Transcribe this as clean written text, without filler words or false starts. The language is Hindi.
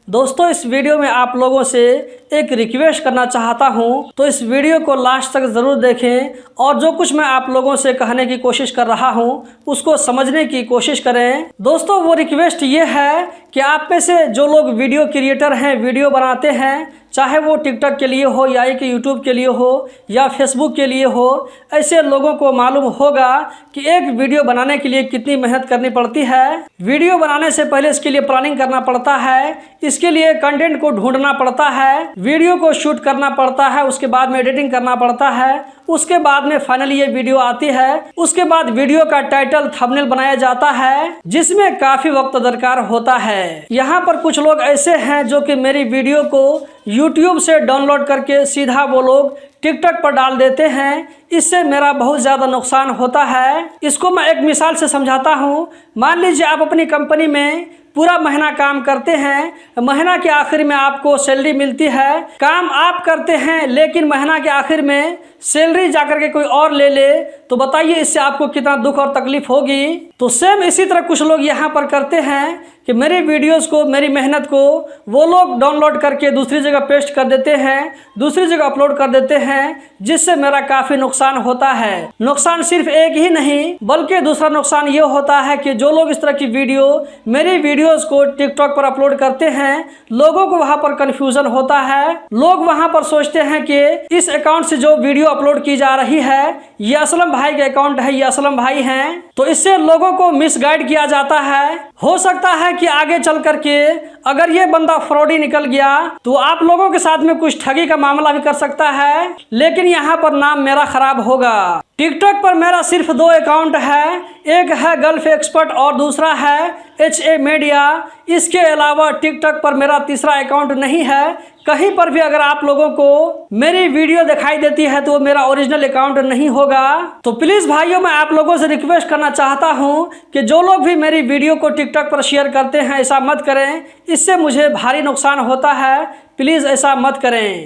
दोस्तों इस वीडियो में आप लोगों से एक रिक्वेस्ट करना चाहता हूं, तो इस वीडियो को लास्ट तक ज़रूर देखें और जो कुछ मैं आप लोगों से कहने की कोशिश कर रहा हूं उसको समझने की कोशिश करें। दोस्तों वो रिक्वेस्ट ये है कि आप में से जो लोग वीडियो क्रिएटर हैं, वीडियो बनाते हैं, चाहे वो टिकटॉक के लिए हो या एक यूट्यूब के लिए हो या फेसबुक के लिए हो, ऐसे लोगों को मालूम होगा कि एक वीडियो बनाने के लिए कितनी मेहनत करनी पड़ती है। वीडियो बनाने से पहले इसके लिए प्लानिंग करना पड़ता है, इसके लिए कंटेंट को ढूंढना पड़ता है, वीडियो को शूट करना पड़ता है, उसके बाद में एडिटिंग करना पड़ता है, उसके बाद में फाइनली ये वीडियो आती है। उसके बाद वीडियो का टाइटल थंबनेल बनाया जाता है जिसमें काफी वक्त दरकार होता है। यहाँ पर कुछ लोग ऐसे हैं जो कि मेरी वीडियो को YouTube से डाउनलोड करके सीधा वो लोग टिकटॉक पर डाल देते हैं। इससे मेरा बहुत ज़्यादा नुकसान होता है। इसको मैं एक मिसाल से समझाता हूँ। मान लीजिए आप अपनी कंपनी में पूरा महीना काम करते हैं, महीना के आखिर में आपको सैलरी मिलती है, काम आप करते हैं लेकिन महीना के आखिर में सैलरी जाकर के कोई और ले ले, तो बताइए इससे आपको कितना दुख और तकलीफ होगी। तो सेम इसी तरह कुछ लोग यहाँ पर करते हैं कि मेरी वीडियोस को, मेरी मेहनत को वो लोग डाउनलोड करके दूसरी जगह पेस्ट कर देते हैं, दूसरी जगह अपलोड कर देते हैं, जिससे मेरा काफ़ी नुकसान होता है। नुकसान सिर्फ एक ही नहीं बल्कि दूसरा नुकसान ये होता है कि जो लोग इस तरह की मेरी वीडियोस को टिकटॉक पर अपलोड करते हैं, लोगों को वहाँ पर कन्फ्यूजन होता है। लोग वहाँ पर सोचते हैं कि इस अकाउंट से जो वीडियो अपलोड की जा रही है ये असलम भाई का अकाउंट है, ये असलम भाई हैं, तो इससे लोगों को मिसगाइड किया जाता है। हो सकता है कि आगे चल करके अगर ये बंदा फ्रॉडी निकल गया तो आप लोगों के साथ में कुछ ठगी का मामला भी कर सकता है, लेकिन यहाँ पर नाम मेरा खराब होगा। टिकटॉक पर मेरा सिर्फ 2 अकाउंट है, एक है गल्फ एक्सपर्ट और दूसरा है HA मीडिया। इसके अलावा टिकटॉक पर मेरा तीसरा अकाउंट नहीं है। कहीं पर भी अगर आप लोगों को मेरी वीडियो दिखाई देती है तो वो मेरा ओरिजिनल अकाउंट नहीं होगा। तो प्लीज़ भाइयों मैं आप लोगों से रिक्वेस्ट करना चाहता हूं कि जो लोग भी मेरी वीडियो को टिकटॉक पर शेयर करते हैं ऐसा मत करें, इससे मुझे भारी नुकसान होता है। प्लीज़ ऐसा मत करें।